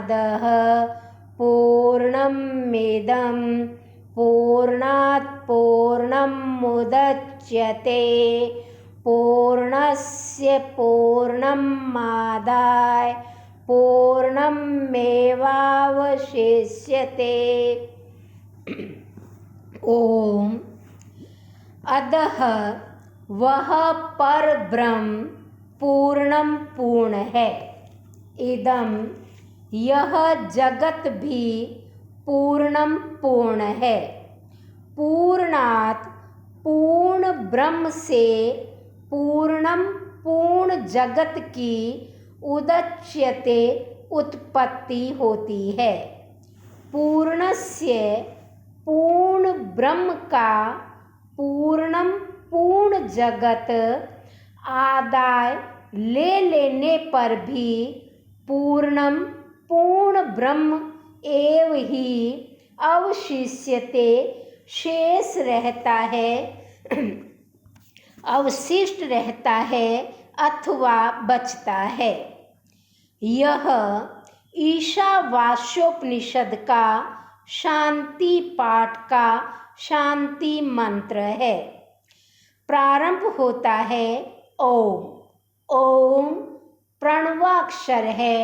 पूर्णमादः पूर्णमिदं पूर्णात् पूर्णमुदच्यते पूर्णस्य पूर्णमादाय पूर्णमेवावशिष्यते। ओम। अतः वह पर ब्रह्म पूर्णम पूर्ण है। इदम यह जगत भी पूर्णम पूर्ण है। पूर्णात् पूर्ण ब्रह्म से पूर्णम पूर्ण जगत की उदच्यते उत्पत्ति होती है। पूर्णस्य पूर्ण ब्रह्म का पूर्णम पूर्ण जगत आदाय ले लेने पर भी पूर्णम पूर्ण ब्रह्म एव ही अवशिष्यते शेष रहता है, अवशिष्ट रहता है अथवा बचता है। यह ईशावास्योपनिषद का शांति पाठ का शांति मंत्र है। प्रारंभ होता है ओम। ओम प्रणवाक्षर है।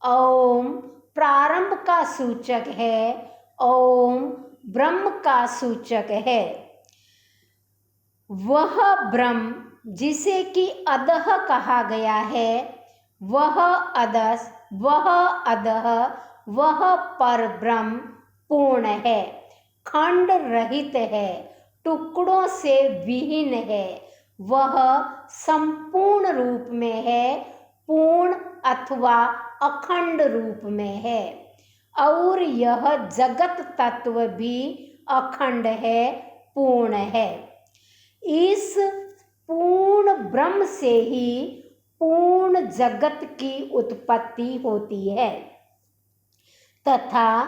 ओम प्रारंभ का सूचक है। ओम ब्रह्म का सूचक है। वह ब्रह्म जिसे कि अधः कहा गया है, वह अधस, वह अधः, वह पर ब्रह्म पूर्ण है, खंड रहित है, टुकड़ों से विहीन है। वह संपूर्ण रूप में है, पूर्ण अथवा अखंड रूप में है। और यह जगत तत्व भी अखंड है, पूर्ण है। इस पूर्ण ब्रह्म से ही पूर्ण जगत की उत्पत्ति होती है तथा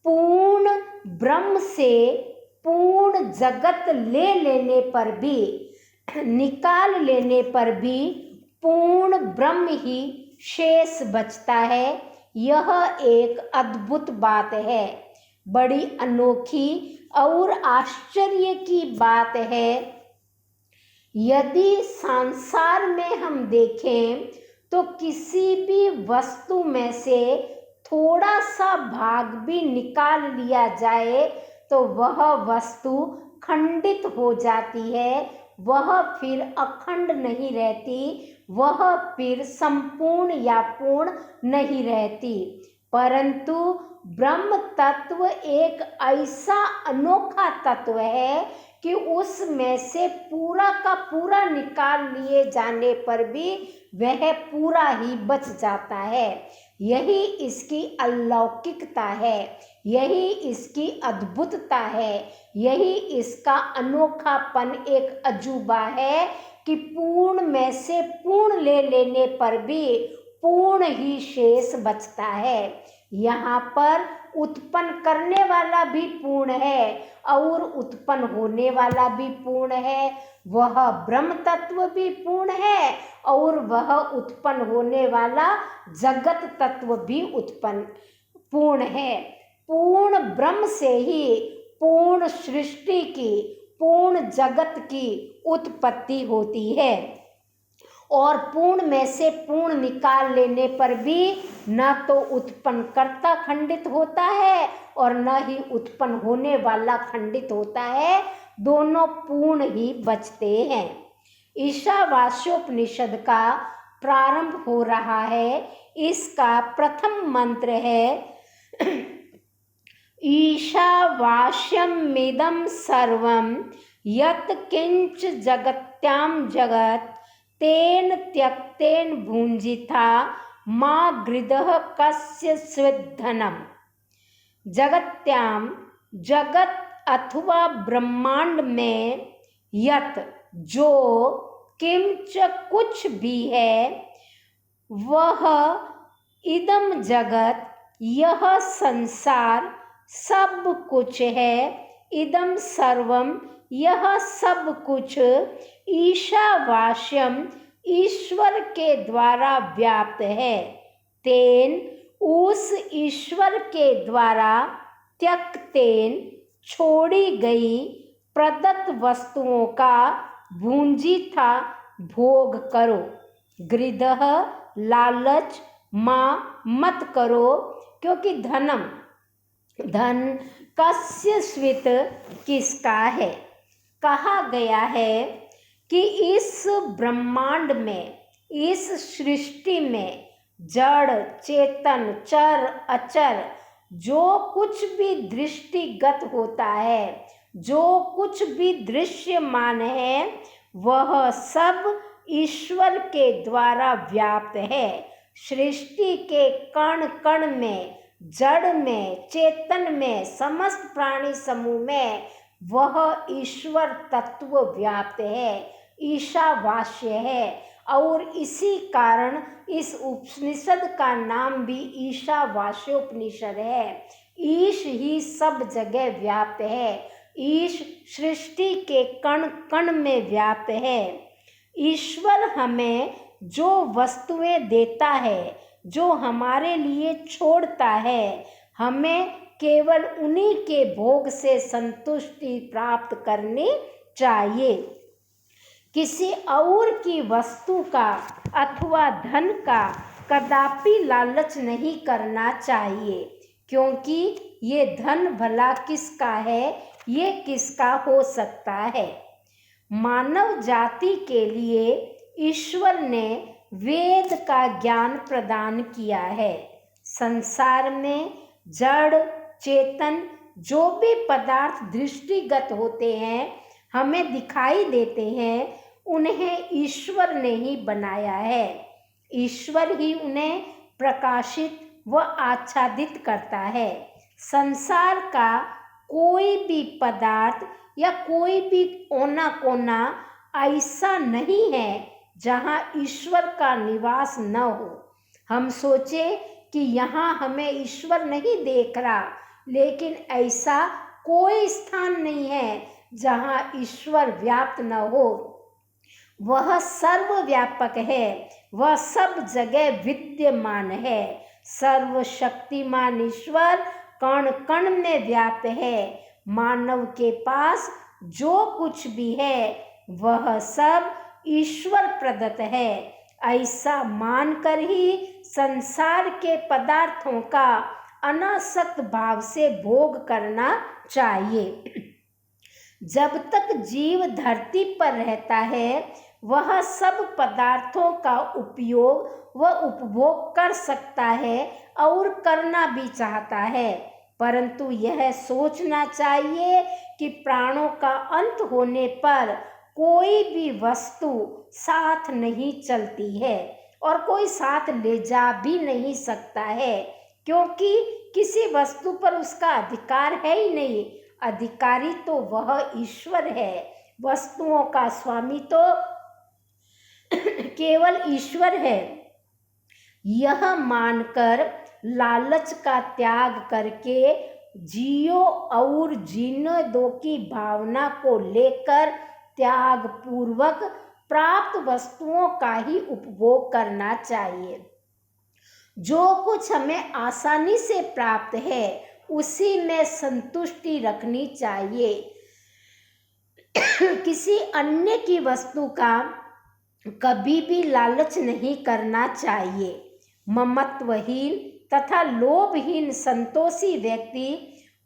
पूर्ण ब्रह्म से पूर्ण जगत ले लेने पर भी, निकाल लेने पर भी पूर्ण ब्रह्म ही शेष बचता है। यह एक अद्भुत बात है, बड़ी अनोखी और आश्चर्य की बात है। यदि संसार में हम देखें तो किसी भी वस्तु में से थोड़ा सा भाग भी निकाल लिया जाए तो वह वस्तु खंडित हो जाती है, वह फिर अखंड नहीं रहती, वह फिर संपूर्ण या पूर्ण नहीं रहती। परंतु ब्रह्म तत्व एक ऐसा अनोखा तत्व है कि उसमें से पूरा का पूरा निकाल लिए जाने पर भी वह पूरा ही बच जाता है। यही इसकी अलौकिकता है, यही इसकी अद्भुतता है, यही इसका अनोखापन, एक अजूबा है कि पूर्ण में से पूर्ण ले लेने पर भी पूर्ण ही शेष बचता है। यहाँ पर उत्पन्न करने वाला भी पूर्ण है और उत्पन्न होने वाला भी पूर्ण है। वह ब्रह्म तत्व भी पूर्ण है और वह उत्पन्न होने वाला जगत तत्व भी पूर्ण है। पूर्ण ब्रह्म से ही पूर्ण सृष्टि की, पूर्ण जगत की उत्पत्ति होती है। और पूर्ण में से पूर्ण निकाल लेने पर भी न तो उत्पन्न कर्ता खंडित होता है और न ही उत्पन्न होने वाला खंडित होता है, दोनों पूर्ण ही बचते हैं। ईशावास्योपनिषद का प्रारंभ हो रहा है। इसका प्रथम मंत्र है ईशावास्यमिदं सर्वं यत् किंच जगत्यां जगत् तेन त्यक्तेन भुंजिथा मा गृधः कस्य स्विद्धनम्। जगत्याम जगत अथवा ब्रह्मांड में यत जो किंच कुछ भी है, वह इदम जगत यह संसार सब कुछ है, इदम सर्वम यह सब कुछ ईशावास्यम ईश्वर के द्वारा व्याप्त है, तेन उस ईश्वर के द्वारा त्यक्तेन छोड़ी गई प्रदत्त वस्तुओं का भूंजी था भोग करो। गृदह लालच माँ मत करो, क्योंकि धन कस्य स्वित किसका है। कहा गया है कि इस ब्रह्मांड में, इस सृष्टि में जड़ चेतन चर अचर जो कुछ भी दृष्टिगत होता है, जो कुछ भी दृश्यमान है, वह सब ईश्वर के द्वारा व्याप्त है। सृष्टि के कण कण में, जड़ में, चेतन में, समस्त प्राणी समूह में वह ईश्वर तत्व व्याप्त है, ईशावास्य है। और इसी कारण इस उपनिषद का नाम भी ईशावास्योपनिषद है। ईश ही सब जगह व्याप्त है, ईश सृष्टि के कण कण में व्याप्त है। ईश्वर हमें जो वस्तुएं देता है, जो हमारे लिए छोड़ता है, हमें केवल उन्हीं के भोग से संतुष्टि प्राप्त करनी चाहिए। किसी और की वस्तु का अथवा धन का कदापि लालच नहीं करना चाहिए, क्योंकि ये धन भला किसका है, ये किसका हो सकता है। मानव जाति के लिए ईश्वर ने वेद का ज्ञान प्रदान किया है। संसार में जड़ चेतन जो भी पदार्थ दृष्टिगत होते हैं, हमें दिखाई देते हैं, उन्हें ईश्वर ने ही बनाया है। ईश्वर ही उन्हें प्रकाशित व आच्छादित करता है। संसार का कोई भी पदार्थ या कोई भी कोना कोना ऐसा नहीं है जहाँ ईश्वर का निवास न हो। हम सोचे कि यहाँ हमें ईश्वर नहीं देख रहा, लेकिन ऐसा कोई स्थान नहीं है जहाँ ईश्वर व्याप्त न हो। वह सर्वव्यापक है, वह सब जगह विद्यमान है। सर्वशक्तिमान ईश्वर कण कण में व्याप्त है। मानव के पास जो कुछ भी है वह सब ईश्वर प्रदत्त है। ऐसा मानकर ही संसार के पदार्थों का अनासक्त भाव से भोग करना चाहिए। जब तक जीव धरती पर रहता है, वह सब पदार्थों का उपयोग व उपभोग कर सकता है और करना भी चाहता है, परंतु यह सोचना चाहिए कि प्राणों का अंत होने पर कोई भी वस्तु साथ नहीं चलती है और कोई साथ ले जा भी नहीं सकता है, क्योंकि किसी वस्तु पर उसका अधिकार है ही नहीं। अधिकारी तो वह ईश्वर है। वस्तुओं का स्वामी तो केवल ईश्वर है। यह मानकर लालच का त्याग करके जियो और जीने दो की भावना को लेकर त्याग पूर्वक प्राप्त वस्तुओं का ही उपभोग करना चाहिए। जो कुछ हमें आसानी से प्राप्त है उसी में संतुष्टि रखनी चाहिए। किसी अन्य की वस्तु का कभी भी लालच नहीं करना चाहिए। ममत्वहीन तथा लोभहीन संतोषी व्यक्ति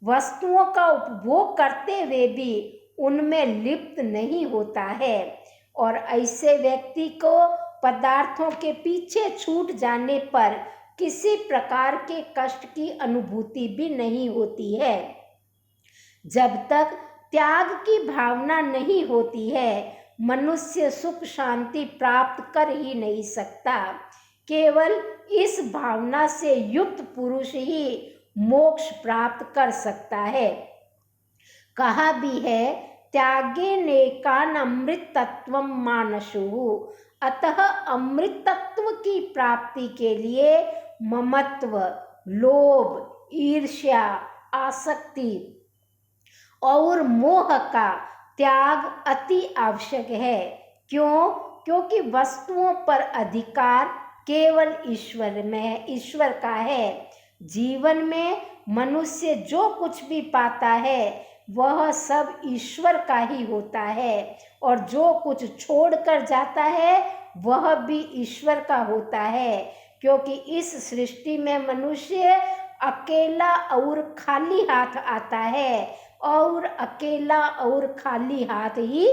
वस्तुओं का उपभोग करते हुए भी उनमें लिप्त नहीं होता है, और ऐसे व्यक्ति को पदार्थों के पीछे छूट जाने पर किसी प्रकार के कष्ट की अनुभूति भी नहीं होती है। जब तक त्याग की भावना नहीं होती है, मनुष्य सुख शांति प्राप्त कर ही नहीं सकता। केवल इस भावना से युक्त पुरुष ही मोक्ष प्राप्त कर सकता है। कहा भी है, त्यागे नेकान अमृतत्वम मानसु। अतः अमृतत्व की प्राप्ति के लिए ममत्व, लोभ, ईर्ष्या, आसक्ति और मोह का त्याग अति आवश्यक है। क्यों? क्योंकि वस्तुओं पर अधिकार केवल ईश्वर में है, ईश्वर का है। जीवन में मनुष्य जो कुछ भी पाता है वह सब ईश्वर का ही होता है, और जो कुछ छोड़कर जाता है वह भी ईश्वर का होता है, क्योंकि इस सृष्टि में मनुष्य अकेला और खाली हाथ आता है और अकेला और खाली हाथ ही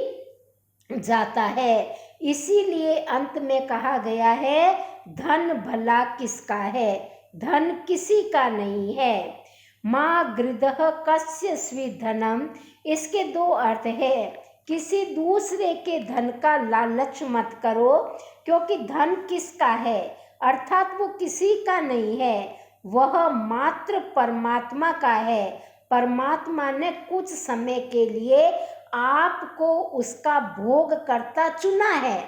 जाता है। इसीलिए अंत में कहा गया है, धन भला किसका है, धन किसी का नहीं है। माँ गृदः कस्य स्विधनम, इसके दो अर्थ है। किसी दूसरे के धन का लालच मत करो, क्योंकि धन किसका है, अर्थात वो किसी का नहीं है, वह मात्र परमात्मा का है। परमात्मा ने कुछ समय के लिए आपको उसका भोग करता चुना है,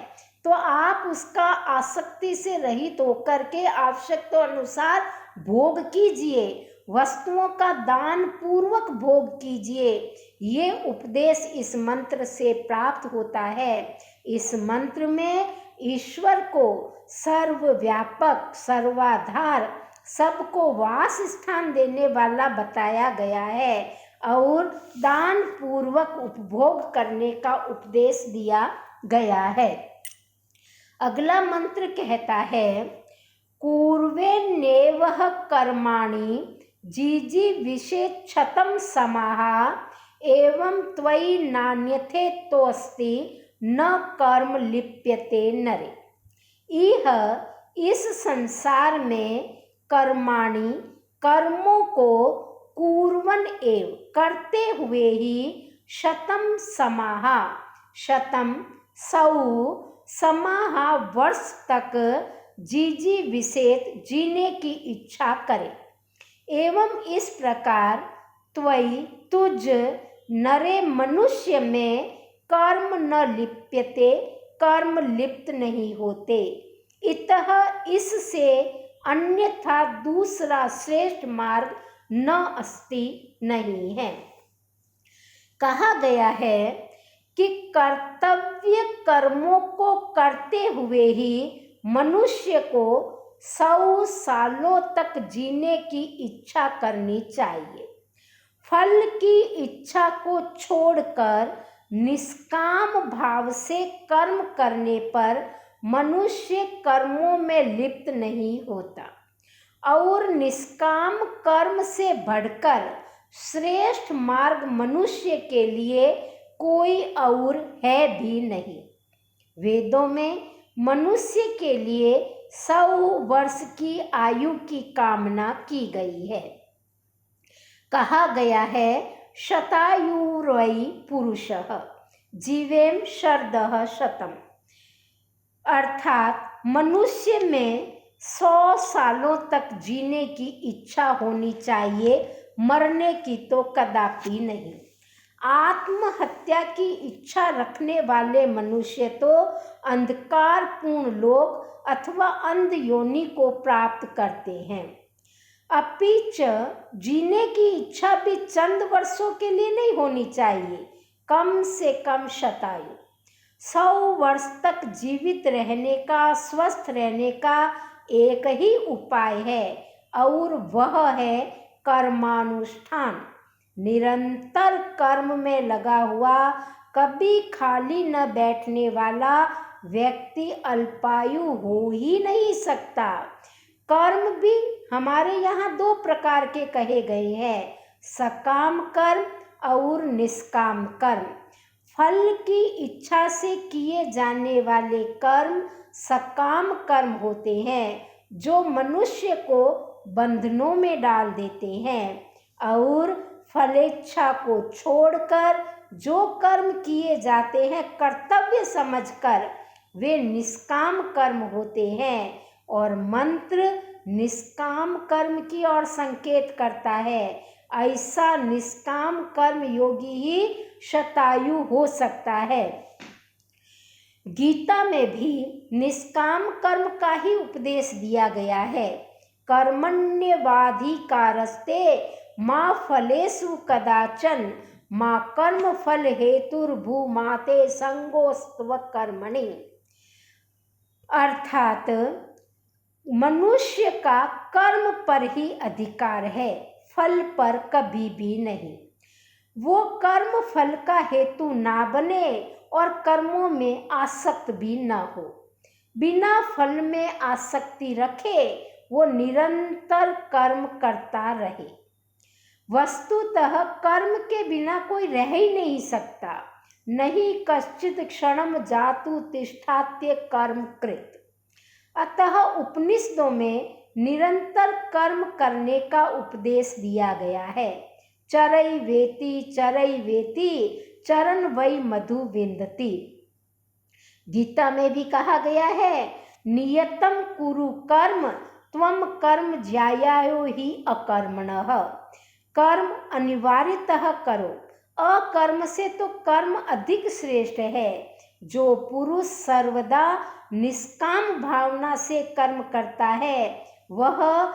तो आप उसका आसक्ति से रहित होकर के आवश्यकता अनुसार भोग कीजिए, वस्तुओं का दान पूर्वक भोग कीजिए। ये उपदेश इस मंत्र से प्राप्त होता है। इस मंत्र में ईश्वर को सर्वव्यापक, सर्वाधार, सबको वास स्थान देने वाला बताया गया है और दान पूर्वक उपभोग करने का उपदेश दिया गया है। अगला मंत्र कहता है, कूर्वेन्नेवः कर्माणि जिजीविषेच्छतं समाः एवं त्वयि नान्यथे तोस्ति न कर्म लिप्यते नरे। यह इस संसार में कर्माणि, कर्मों को कुर्वन् एव, करते हुए ही, शतम समाह, शतम 100 समाह वर्ष तक जिजीविषेत, जीने की इच्छा करे। एवं इस प्रकार त्वयि, तुझ, नरे मनुष्य में कर्म न लिप्यते, कर्म लिप्त नहीं होते। इतः इससे अन्यथा दूसरा श्रेष्ठ मार्ग न अस्ति, नहीं है। कहा गया है कि कर्तव्य कर्मों को करते हुए ही मनुष्य को 100 सालों तक जीने की इच्छा करनी चाहिए। फल की इच्छा को छोड़कर निष्काम भाव से कर्म करने पर मनुष्य कर्मों में लिप्त नहीं होता, और निष्काम कर्म से बढ़कर श्रेष्ठ मार्ग मनुष्य के लिए कोई और है भी नहीं। वेदों में मनुष्य के लिए 100 वर्ष की आयु की कामना की गई है। कहा गया है, शतायुर्वै पुरुषः जीवेम शरदः शतम्, अर्थात मनुष्य में 100 सालों तक जीने की इच्छा होनी चाहिए, मरने की तो कदापि नहीं। आत्महत्या की इच्छा रखने वाले मनुष्य तो अंधकारपूर्ण लोक अथवा अंध योनि को प्राप्त करते हैं। अपिच जीने की इच्छा भी चंद वर्षों के लिए नहीं होनी चाहिए, कम से कम शतायु। 100 वर्ष तक जीवित रहने का, स्वस्थ रहने का एक ही उपाय है, और वह है कर्मानुष्ठान। निरंतर कर्म में लगा हुआ, कभी खाली न बैठने वाला व्यक्ति अल्पायु हो ही नहीं सकता। कर्म भी हमारे यहाँ 2 प्रकार के कहे गए हैं, सकाम कर्म और निष्काम कर्म। फल की इच्छा से किए जाने वाले कर्म सकाम कर्म होते हैं, जो मनुष्य को बंधनों में डाल देते हैं, और फलेच्छा को छोड़कर जो कर्म किए जाते हैं कर्तव्य समझकर, वे निष्काम कर्म होते हैं। और मंत्र निष्काम कर्म की ओर संकेत करता है। ऐसा निष्काम कर्म योगी ही शतायु हो सकता है। गीता में भी निष्काम कर्म का ही उपदेश दिया गया है। कर्मण्येवाधिकारस्ते मा फलेषु कदाचन मा कर्म फल हेतुर्भूमाते संगोस्त्व कर्मणि, अर्थात मनुष्य का कर्म पर ही अधिकार है, फल पर कभी भी नहीं। वो कर्म फल का हेतु ना बने और कर्मों में आसक्त भी ना हो। बिना फल में आसक्ति रखे वो निरंतर कर्म करता रहे। वस्तुतः कर्म के बिना कोई रह ही नहीं सकता। नहीं कश्चित क्षणम जातु तिष्ठात्य कर्म कृत। अतः उपनिषदों में निरंतर कर्म करने का उपदेश दिया गया है। चरई वेति चरण वै मधु विंदति। गीता में भी कहा गया है, नियतम कुरु कर्म त्वम कर्म ज्यायो ही अकर्मणः। कर्म अनिवार्यतः करो, अकर्म से तो कर्म अधिक श्रेष्ठ है। जो पुरुष सर्वदा निष्काम भावना से कर्म करता है वह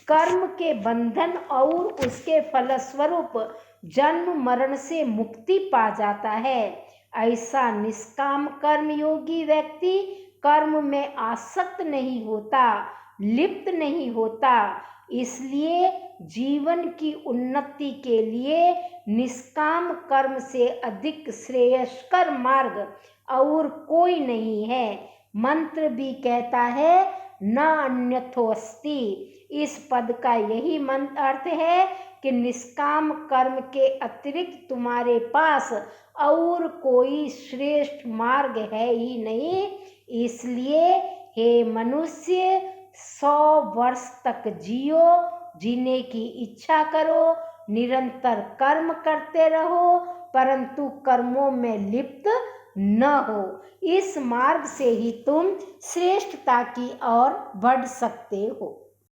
कर्म के बंधन और उसके फलस्वरूप जन्म मरण से मुक्ति पा जाता है। ऐसा निष्काम कर्म योगी व्यक्ति कर्म में आसक्त नहीं होता, लिप्त नहीं होता। इसलिए जीवन की उन्नति के लिए निष्काम कर्म से अधिक श्रेयस्कर मार्ग और कोई नहीं है। मंत्र भी कहता है न अन्यथोस्ति। इस पद का यही मंत्र अर्थ है कि निष्काम कर्म के अतिरिक्त तुम्हारे पास और कोई श्रेष्ठ मार्ग है ही नहीं। इसलिए हे मनुष्य 100 वर्ष तक जियो, जीने की इच्छा करो, निरंतर कर्म करते रहो, परंतु कर्मों में लिप्त न हो। इस मार्ग से ही तुम श्रेष्ठता की ओर बढ़ सकते हो।